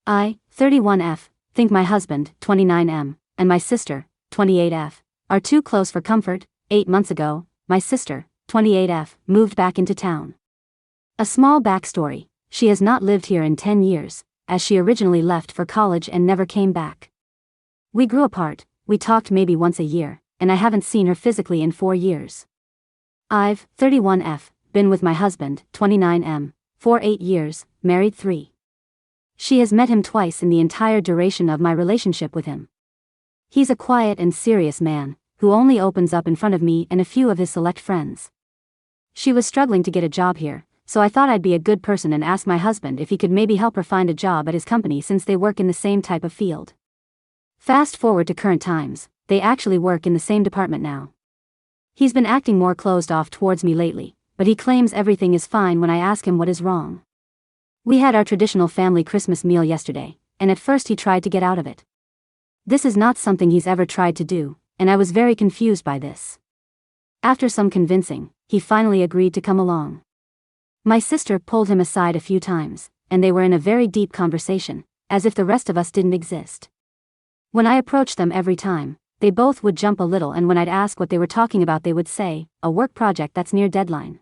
I, 31F, think my husband, 29M, and my sister, 28F, are too close for comfort. 8 months ago, my sister, 28F, moved back into town. A small backstory: she has not lived here in 10 years, as she originally left for college and never came back. We grew apart, we talked maybe once a year, and I haven't seen her physically in 4 years. I've, 31F, been with my husband, 29M, for 8 years, married 3. She has met him twice in the entire duration of my relationship with him. He's a quiet and serious man, who only opens up in front of me and a few of his select friends. She was struggling to get a job here, so I thought I'd be a good person and ask my husband if he could maybe help her find a job at his company since they work in the same type of field. Fast forward to current times, they actually work in the same department now. He's been acting more closed off towards me lately, but he claims everything is fine when I ask him what is wrong. We had our traditional family Christmas meal yesterday, and at first he tried to get out of it. This is not something he's ever tried to do, and I was very confused by this. After some convincing, he finally agreed to come along. My sister pulled him aside a few times, and they were in a very deep conversation, as if the rest of us didn't exist. When I approached them every time, they both would jump a little, and when I'd ask what they were talking about they would say, a work project that's near deadline.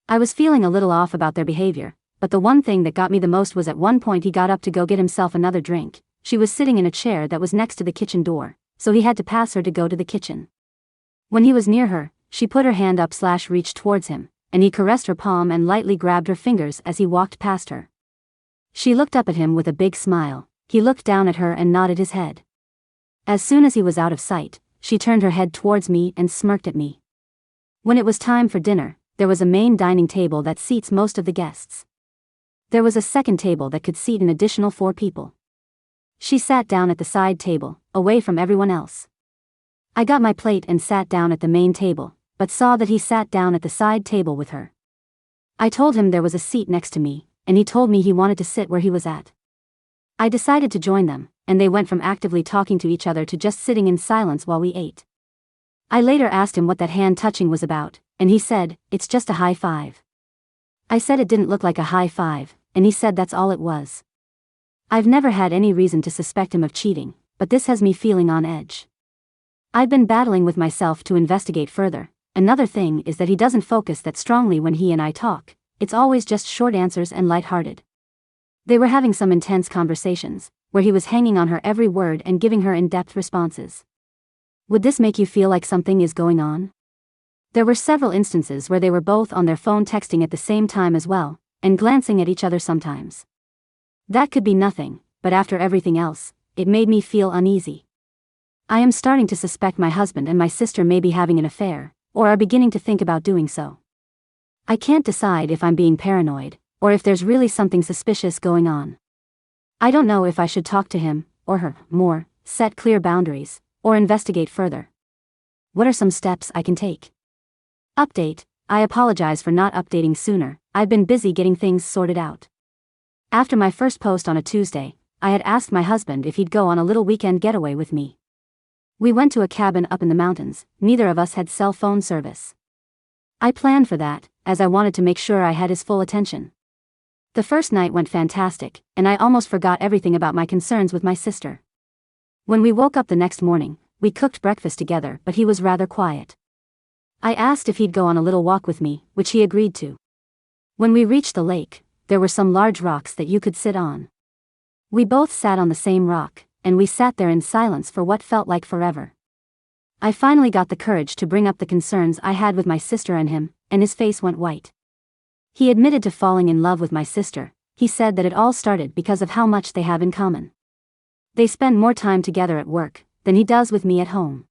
I was feeling a little off about their behavior, but the one thing that got me the most was at one point he got up to go get himself another drink. She was sitting in a chair that was next to the kitchen door, so he had to pass her to go to the kitchen. When he was near her, she put her hand up / reached towards him, and he caressed her palm and lightly grabbed her fingers as he walked past her. She looked up at him with a big smile. He looked down at her and nodded his head. As soon as he was out of sight, she turned her head towards me and smirked at me. When it was time for dinner, there was a main dining table that seats most of the guests. There was a second table that could seat an additional 4 people. She sat down at the side table, away from everyone else. I got my plate and sat down at the main table, but saw that he sat down at the side table with her. I told him there was a seat next to me, and he told me he wanted to sit where he was at. I decided to join them, and they went from actively talking to each other to just sitting in silence while we ate. I later asked him what that hand touching was about, and he said, "It's just a high five." I said it didn't look like a high five, and he said that's all it was. I've never had any reason to suspect him of cheating, but this has me feeling on edge. I've been battling with myself to investigate further. Another thing is that he doesn't focus that strongly when he and I talk. It's always just short answers and lighthearted. They were having some intense conversations, where he was hanging on her every word and giving her in-depth responses. Would this make you feel like something is going on? There were several instances where they were both on their phone texting at the same time as well, and glancing at each other sometimes. That could be nothing, but after everything else, it made me feel uneasy. I am starting to suspect my husband and my sister may be having an affair, or are beginning to think about doing so. I can't decide if I'm being paranoid, or if there's really something suspicious going on. I don't know if I should talk to him, or her, more, set clear boundaries, or investigate further. What are some steps I can take? Update: I apologize for not updating sooner. I've been busy getting things sorted out. After my first post on a Tuesday, I had asked my husband if he'd go on a little weekend getaway with me. We went to a cabin up in the mountains. Neither of us had cell phone service. I planned for that, as I wanted to make sure I had his full attention. The first night went fantastic, and I almost forgot everything about my concerns with my sister. When we woke up the next morning, we cooked breakfast together, but he was rather quiet. I asked if he'd go on a little walk with me, which he agreed to. When we reached the lake, there were some large rocks that you could sit on. We both sat on the same rock, and we sat there in silence for what felt like forever. I finally got the courage to bring up the concerns I had with my sister and him, and his face went white. He admitted to falling in love with my sister. He said that it all started because of how much they have in common. They spend more time together at work than he does with me at home.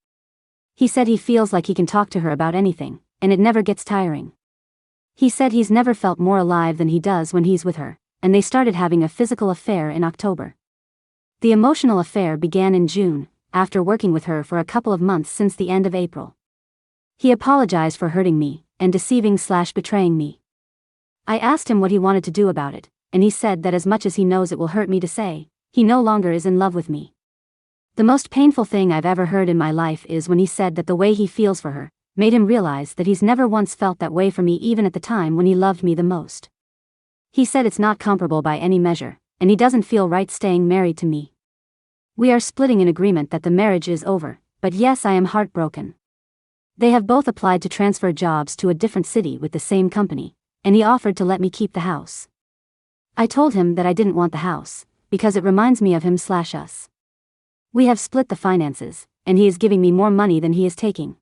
He said he feels like he can talk to her about anything, and it never gets tiring. He said he's never felt more alive than he does when he's with her, and they started having a physical affair in October. The emotional affair began in June, after working with her for a couple of months since the end of April. He apologized for hurting me, and deceiving/betraying me. I asked him what he wanted to do about it, and he said that as much as he knows it will hurt me to say, he no longer is in love with me. The most painful thing I've ever heard in my life is when he said that the way he feels for her made him realize that he's never once felt that way for me, even at the time when he loved me the most. He said it's not comparable by any measure, and he doesn't feel right staying married to me. We are splitting in agreement that the marriage is over, but yes, I am heartbroken. They have both applied to transfer jobs to a different city with the same company, and he offered to let me keep the house. I told him that I didn't want the house, because it reminds me of him/us. We have split the finances, and he is giving me more money than he is taking.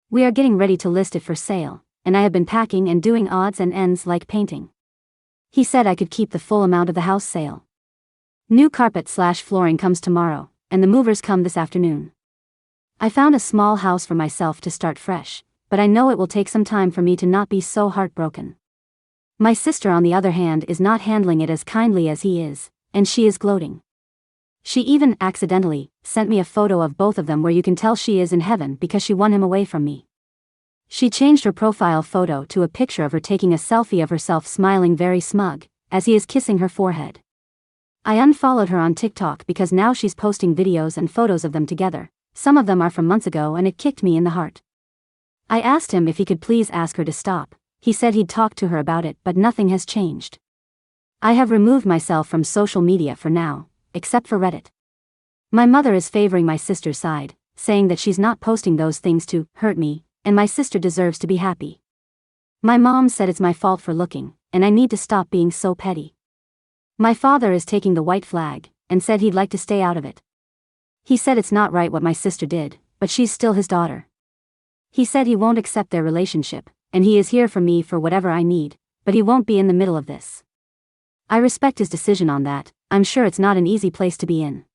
We are getting ready to list it for sale, and I have been packing and doing odds and ends like painting. He said I could keep the full amount of the house sale. New carpet/flooring comes tomorrow, and the movers come this afternoon. I found a small house for myself to start fresh, but I know it will take some time for me to not be so heartbroken. My sister, on the other hand, is not handling it as kindly as he is, and she is gloating. She even accidentally sent me a photo of both of them where you can tell she is in heaven because she won him away from me. She changed her profile photo to a picture of her taking a selfie of herself smiling very smug, as he is kissing her forehead. I unfollowed her on TikTok because now she's posting videos and photos of them together. Some of them are from months ago, and it kicked me in the heart. I asked him if he could please ask her to stop. He said he'd talk to her about it, but nothing has changed. I have removed myself from social media for now, except for Reddit. My mother is favoring my sister's side, saying that she's not posting those things to hurt me, and my sister deserves to be happy. My mom said it's my fault for looking, and I need to stop being so petty. My father is taking the white flag, and said he'd like to stay out of it. He said it's not right what my sister did, but she's still his daughter. He said he won't accept their relationship, and he is here for me for whatever I need, but he won't be in the middle of this. I respect his decision on that. I'm sure it's not an easy place to be in.